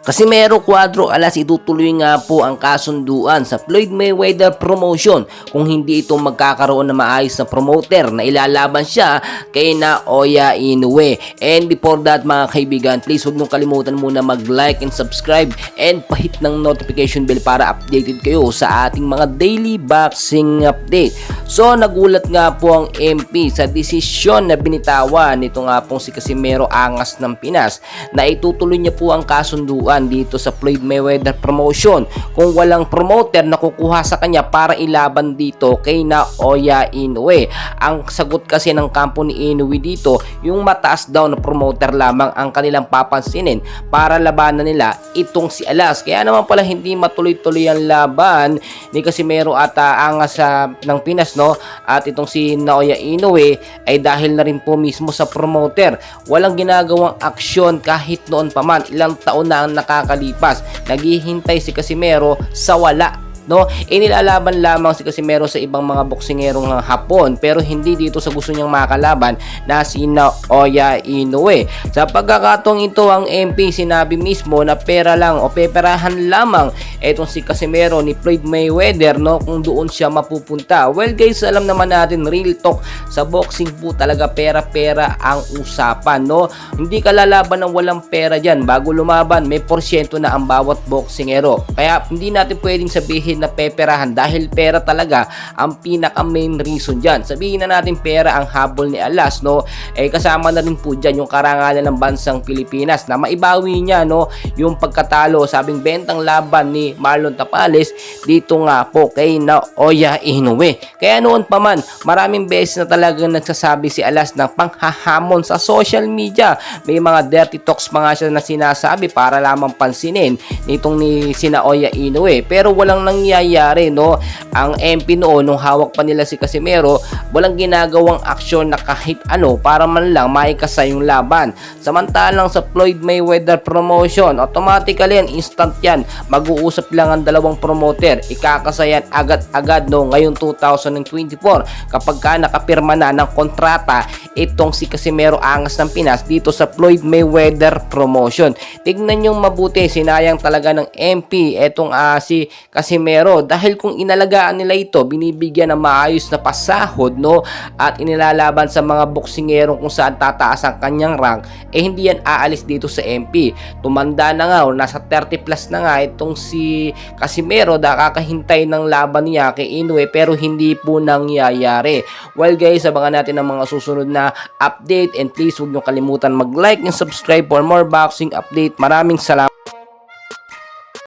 Casimero Cuadro Alas itutuloy nga po ang kasunduan sa Floyd Mayweather promotion kung hindi ito magkakaroon na maayos na promoter na ilalaban siya kay Naoya Inoue. And before that mga kaibigan, please huwag niyong kalimutan muna mag-like and subscribe and pahit ng notification bell para updated kayo sa ating mga daily boxing update. So nagulat nga po ang MP sa desisyon na binitawan nito nga pong si Casimero Angas ng Pinas na itutuloy niya po ang kasunduan dito sa Floyd Mayweather promotion kung walang promoter na kukuha sa kanya para ilaban dito kay Naoya Inoue. Ang sagot kasi ng kampo ni Inoue dito, yung mataas daw na promoter lamang ang kanilang papansinin para labanan nila itong si Alas. Kaya naman pala hindi matuloy-tuloy ang laban ni Casimero at Angas ng Pinas, no? At itong si Naoya Inoue ay dahil na rin po mismo sa promoter. Walang ginagawang aksyon kahit noon pa man, ilang taon na ang nakakalipas. Naghihintay si Casimero sa wala, no? Inilalaban lamang si Casimero sa ibang mga boksingerong Hapon pero hindi dito sa gusto niyang makalaban na si Naoya Inoue. Sa pagkakataong ito, ang MP sinabi mismo na pera lang o peperahan lamang etong si Casimero ni Floyd Mayweather, no, kung doon siya mapupunta. Well guys, alam naman natin, real talk sa boxing po talaga, pera-pera ang usapan, no? Hindi ka lalaban ng walang pera dyan. Bago lumaban, may porsyento na ang bawat boksingero. Kaya hindi natin pwedeng sabihin na peperahan dahil pera talaga ang pinaka main reason dyan. Sabihin na natin pera ang habol ni Alas, no? Kasama na rin po dyan yung karangalan ng bansang Pilipinas na maibawi niya, no, yung pagkatalo sabing bentang laban ni Marlon Tapales dito nga po kay Naoya Inoue. Kaya noon pa man, maraming beses na talagang nagsasabi si Alas ng panghahamon sa social media. May mga dirty talks mga siya na sinasabi para lamang pansinin nitong ni Naoya Inoue. Pero walang nangyayari, no? Ang MP noon, nung hawak pa nila si Casimero, walang ginagawang aksyon na kahit ano para man lang maikasa yung laban. Samantalang sa Floyd Mayweather promotion, automatically yan, instant yan. Mag-uusap lang ang dalawang promoter. Ikakasayan agad-agad, no, ngayong 2024 kapag ka nakapirma na ng kontrata itong si Casimero Angas ng Pinas dito sa Floyd Mayweather promotion. Tignan nyo mabuti, sinayang talaga ng MP etong si Casimero dahil kung inalagaan nila ito, binibigyan ng maayos na pasahod, no, at inilalaban sa mga boksingerong kung saan tataas ang kanyang rank, hindi yan aalis dito sa MP. Tumanda na nga, nasa 30 plus na nga itong si Casimero, nakakahintay ng laban niya kay Inoue pero hindi po nangyayari. Well guys, abangan natin ang mga susunod na update and please huwag nyo kalimutan mag-like and subscribe for more boxing update. Maraming salamat.